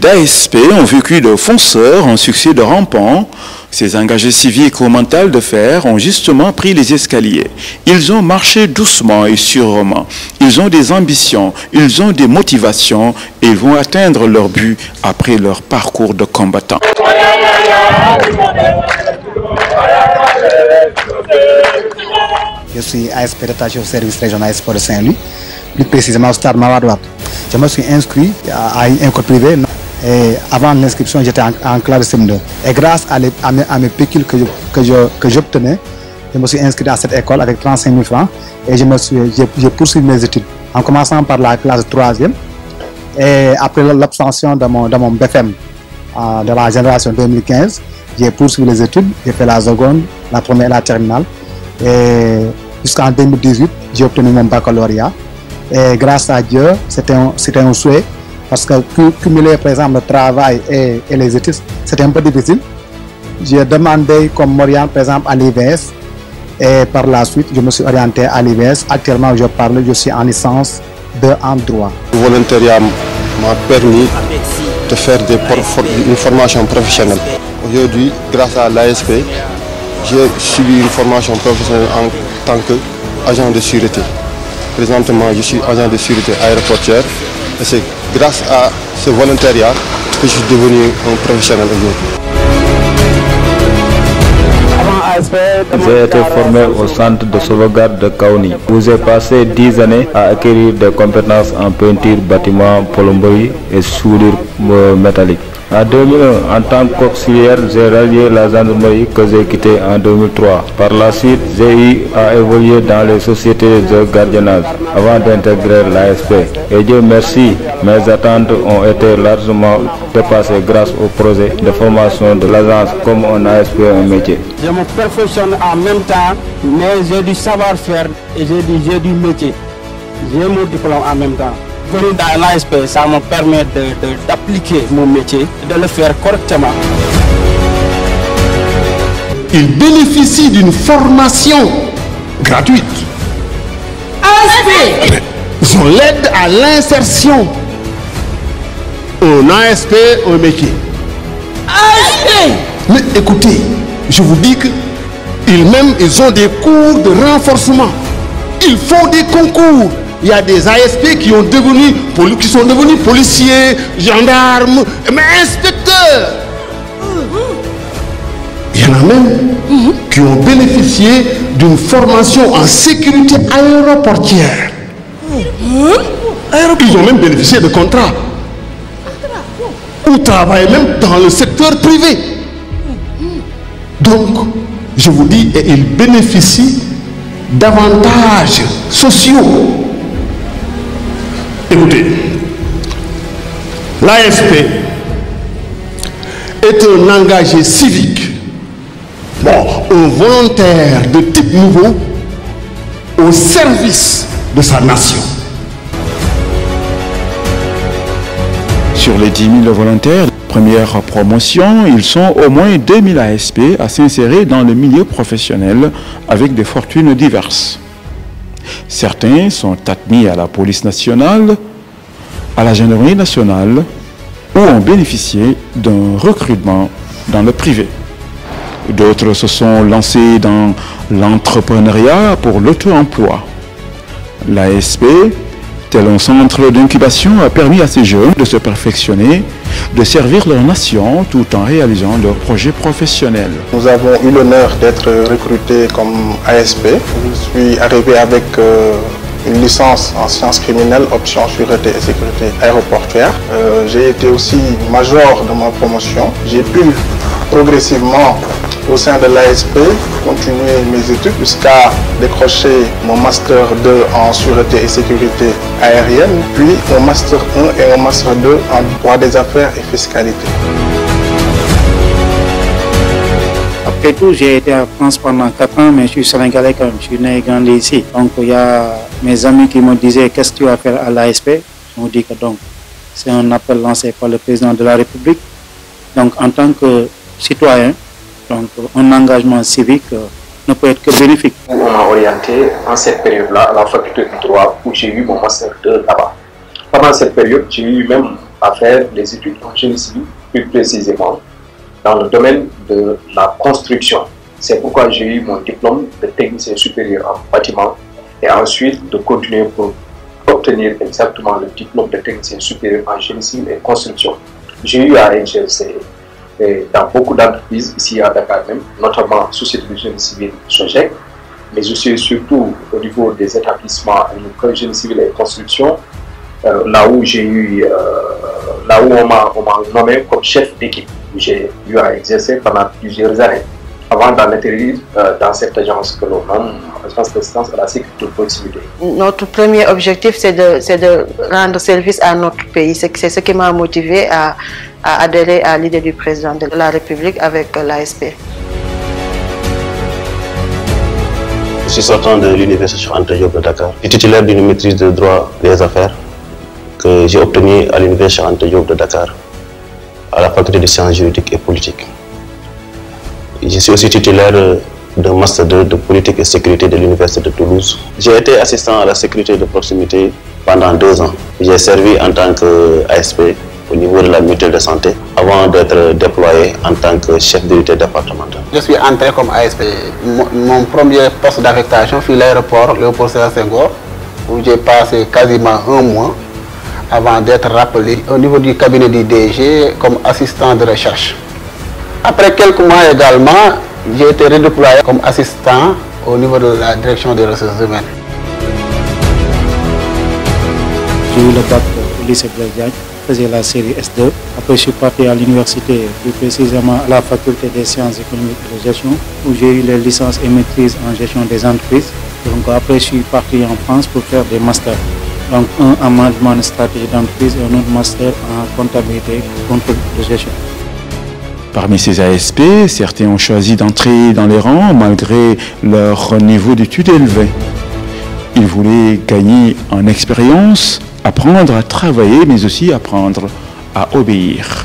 d'ASP ont vécu de fonceurs un succès de rampant. Ces engagés civiques au mental de fer ont justement pris les escaliers. Ils ont marché doucement et sûrement. Ils ont des ambitions, ils ont des motivations et ils vont atteindre leur but après leur parcours de combattants. Je suis ASP détaché au service régional sport de Saint-Louis, plus précisément au stade Mawade Wade. Je me suis inscrit à une école privée et avant l'inscription j'étais en classe de CM2. Et grâce à mes pécules que j'obtenais, je me suis inscrit à cette école avec 35 000 francs et j'ai poursuivi mes études en commençant par la classe 3e et après l'obtention de mon BFM de la génération 2015, j'ai poursuivi les études, j'ai fait la seconde, la première et la terminale et jusqu'en 2018 j'ai obtenu mon baccalauréat et grâce à Dieu c'était un souhait parce que cumuler par exemple le travail et les études c'était un peu difficile. J'ai demandé comme m'orienter par exemple à l'IVS et par la suite je me suis orienté à l'IVS. Actuellement je suis en licence 2 en droit. Le volontariat m'a permis de faire une formation professionnelle. Aujourd'hui, grâce à l'ASP, j'ai suivi une formation professionnelle en tant qu'agent de sûreté. Présentement, je suis agent de sûreté aéroportuaire et c'est grâce à ce volontariat que je suis devenu un professionnel aujourd'hui. J'ai été formé au centre de sauvegarde de Kaoni où j'ai passé 10 années à acquérir des compétences en peinture, bâtiment, plomberie et soudure métallique. En 2001, en tant qu'auxiliaire, j'ai rallié la gendarmerie que j'ai quittée en 2003. Par la suite, j'ai eu à évoluer dans les sociétés de gardiennage avant d'intégrer l'ASP. Et Dieu merci, mes attentes ont été largement dépassées grâce au projet de formation de l'agence comme un ASP un métier. Je me perfectionne en même temps, mais j'ai du savoir-faire et j'ai du métier. J'ai mon diplôme en même temps. Venir dans l'ASP, ça me permet d'appliquer mon métier, de le faire correctement. Ils bénéficient d'une formation gratuite. ASP! Ils ont l'aide à l'insertion. Un ASP, un métier. ASP! Mais écoutez, je vous dis qu'ils ont des cours de renforcement. Ils font des concours. Il y a des ASP qui sont devenus policiers, gendarmes, mais inspecteurs. Il y en a même qui ont bénéficié d'une formation en sécurité aéroportière. Ils ont même bénéficié de contrats. Ou travaillent même dans le secteur privé. Donc, je vous dis, ils bénéficient d'avantages sociaux. Écoutez, l'ASP est un engagé civique, un volontaire de type nouveau au service de sa nation. Sur les 10 000 volontaires, première promotion, ils sont au moins 2000 ASP à s'insérer dans le milieu professionnel avec des fortunes diverses. Certains sont admis à la police nationale, à la gendarmerie nationale ou ont bénéficié d'un recrutement dans le privé. D'autres se sont lancés dans l'entrepreneuriat pour l'auto-emploi. L'ASP, tel un centre d'incubation, a permis à ces jeunes de se perfectionner, de servir leur nation tout en réalisant leurs projets professionnels. Nous avons eu l'honneur d'être recrutés comme ASP. Je suis arrivé avec une licence en sciences criminelles, option sûreté et sécurité aéroportuaire. J'ai été aussi major de ma promotion. J'ai pu progressivement au sein de l'ASP continuer mes études jusqu'à décrocher mon master 2 en sûreté et sécurité aérienne, puis mon master 1 et mon master 2 en droit des affaires et fiscalité. Après tout, j'ai été en France pendant 4 ans, mais je suis sénégalais quand même, je suis né et grandi ici. Donc il y a mes amis qui me disaient qu'est-ce que tu vas faire à l'ASP. Je me dis que donc c'est un appel lancé par le président de la République. Donc en tant que citoyen, donc un engagement civique ne peut être que bénéfique. On m'a orienté en cette période-là à la faculté de droit où j'ai eu mon master 2 là-bas. Pendant cette période, j'ai eu même à faire des études en génie civil, plus précisément dans le domaine de la construction. C'est pourquoi j'ai eu mon diplôme de technicien supérieur en bâtiment et ensuite de continuer pour obtenir exactement le diplôme de technicien supérieur en génie civil et construction. J'ai eu à exercer dans beaucoup d'entreprises ici à Dakar même, notamment Société du génie civil SOGEC, mais aussi surtout au niveau des établissements de génie civil et construction, là où on m'a nommé comme chef d'équipe. J'ai eu à exercer pendant plusieurs années avant d'en atterrir dans cette agence que l'on nomme Agence d'assistance à la sécurité de proximité. Notre premier objectif, c'est de rendre service à notre pays. C'est ce qui m'a motivé à adhérer à l'idée du président de la République avec l'ASP. Je suis sortant de l'université Cheikh Anta Diop de Dakar. Je suis titulaire d'une maîtrise de droit des affaires que j'ai obtenue à l'université Cheikh Anta Diop de Dakar, à la faculté de sciences juridiques et politiques. Je suis aussi titulaire d'un master 2 de politique et sécurité de l'université de Toulouse. J'ai été assistant à la sécurité de proximité pendant 2 ans. J'ai servi en tant qu'ASP au niveau de la mutuelle de santé avant d'être déployé en tant que chef d'unité départementale. Je suis entré comme ASP. Mon premier poste d'affectation fut l'aéroport Léopold Sédar Senghor, où j'ai passé quasiment 1 mois avant d'être rappelé au niveau du cabinet du DG comme assistant de recherche. Après quelques mois également, j'ai été redéployé comme assistant au niveau de la direction des ressources humaines. J'ai eu le bac au lycée Blaise Diagne, je faisais la série S2. Après, je suis parti à l'université, plus précisément à la faculté des sciences économiques et de gestion, où j'ai eu les licences et maîtrises en gestion des entreprises. Donc après, je suis parti en France pour faire des masters. Donc un en management de stratégie d'entreprise et un autre master en comptabilité et contrôle de gestion. Parmi ces ASP, certains ont choisi d'entrer dans les rangs malgré leur niveau d'études élevé. Ils voulaient gagner en expérience, apprendre à travailler, mais aussi apprendre à obéir.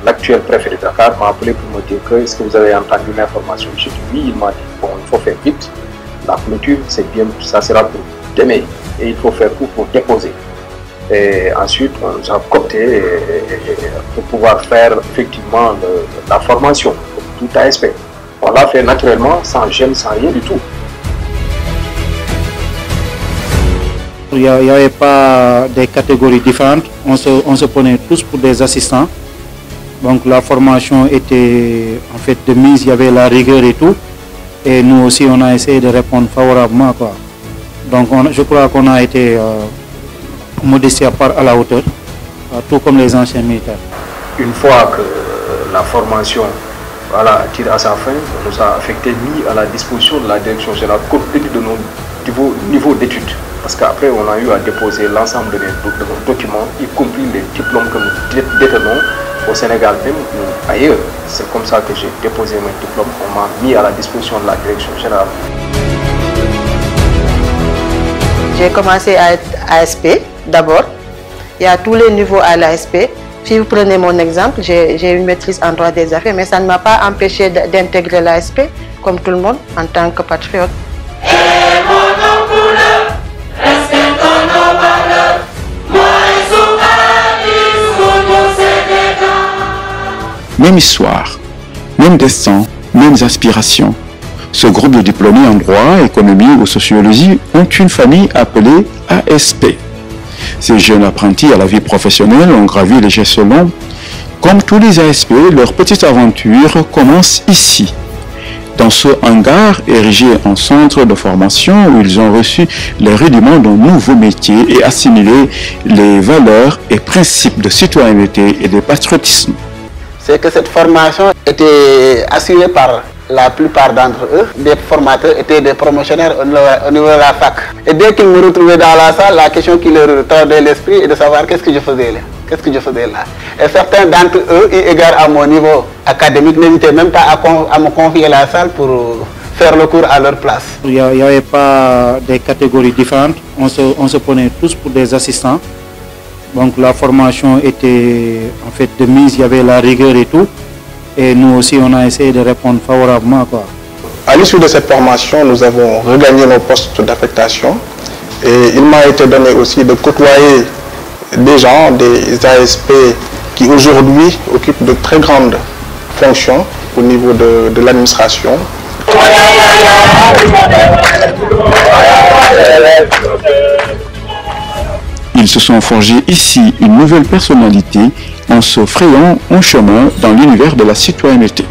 L'actuel préfet de Dakar m'a appelé pour me dire que est-ce que vous avez entendu l'information? J'ai dit oui, il m'a dit bon, il faut faire vite. La clôture, c'est bien, ça sera pour demain et il faut faire tout pour déposer. Et ensuite, on nous a coopté pour pouvoir faire effectivement la formation, tout ASP. On l'a fait naturellement, sans gêne, sans rien du tout. Il n'y avait pas des catégories différentes, on se prenait tous pour des assistants. Donc la formation était en fait de mise, il y avait la rigueur et tout. Et nous aussi, on a essayé de répondre favorablement, quoi. Donc je crois qu'on a été modestie à part à la hauteur, tout comme les anciens militaires. Une fois que la formation tire à sa fin, on nous a affecté mis à la disposition de la direction générale compte tenu de nos niveaux d'études. Parce qu'après, on a eu à déposer l'ensemble de nos documents, y compris les diplômes que nous détenons au Sénégal même ou ailleurs. C'est comme ça que j'ai déposé mes diplômes. On m'a mis à la disposition de la direction générale. J'ai commencé à être ASP d'abord. Il y a tous les niveaux à l'ASP. Si vous prenez mon exemple, j'ai une maîtrise en droit des affaires, mais ça ne m'a pas empêché d'intégrer l'ASP comme tout le monde en tant que patriote. Même histoire, même destin, mêmes aspirations. Ce groupe de diplômés en droit, économie ou sociologie ont une famille appelée ASP. Ces jeunes apprentis à la vie professionnelle ont gravi les échelons. Comme tous les ASP, leur petite aventure commence ici, dans ce hangar érigé en centre de formation où ils ont reçu les rudiments d'un nouveau métier et assimilé les valeurs et principes de citoyenneté et de patriotisme. C'est que cette formation était assurée par la plupart d'entre eux. Des formateurs étaient des promotionnaires au niveau de la fac. Et dès qu'ils me retrouvaient dans la salle, la question qui leur tordait l'esprit est de savoir qu'est-ce que je faisais là. Qu'est-ce que je faisais là. Et certains d'entre eux, eu égard à mon niveau académique, n'hésitaient même pas à me confier la salle pour faire le cours à leur place. Il n'y avait pas des catégories différentes, on se prenait tous pour des assistants. Donc la formation était en fait de mise, il y avait la rigueur et tout. Et nous aussi, on a essayé de répondre favorablement, quoi. À l'issue de cette formation, nous avons regagné nos postes d'affectation. Et il m'a été donné aussi de côtoyer des gens, des ASP qui aujourd'hui occupent de très grandes fonctions au niveau de l'administration. Ils se sont forgés ici une nouvelle personnalité en se frayant un chemin dans l'univers de la citoyenneté.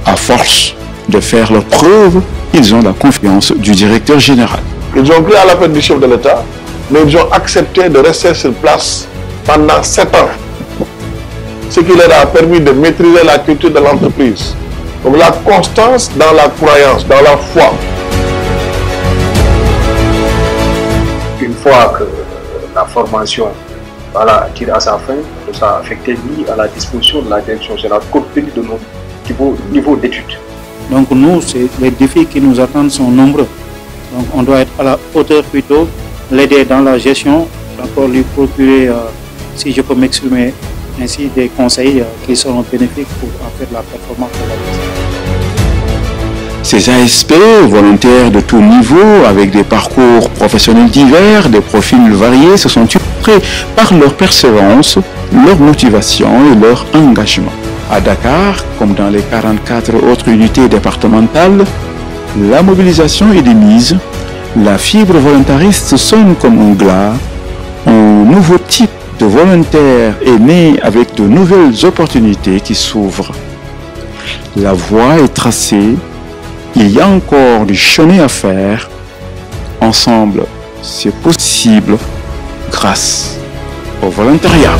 À force de faire leurs preuves, ils ont la confiance du directeur général. Ils ont pris à l'appel du chef de l'État, mais ils ont accepté de rester sur place pendant 7 ans. Ce qui leur a permis de maîtriser la culture de l'entreprise. Donc la constance dans la croyance, dans la foi. Une fois que la formation tire à sa fin, nous a affecté mis à la disposition de la direction générale compte tenu de nos niveaux d'études. Donc nous, les défis qui nous attendent sont nombreux. Donc on doit être à la hauteur plutôt, l'aider dans la gestion, encore lui procurer, si je peux m'exprimer ainsi, des conseils qui seront bénéfiques pour en fait la performance de la business. Ces ASP, volontaires de tout niveau, avec des parcours professionnels divers, des profils variés, se sont illustrés par leur persévérance, leur motivation et leur engagement. À Dakar, comme dans les 44 autres unités départementales, la mobilisation est de mise, la fibre volontariste sonne comme un glas, un nouveau type de volontaire est né avec de nouvelles opportunités qui s'ouvrent. La voie est tracée, il y a encore du chemin à faire. Ensemble, c'est possible grâce au volontariat.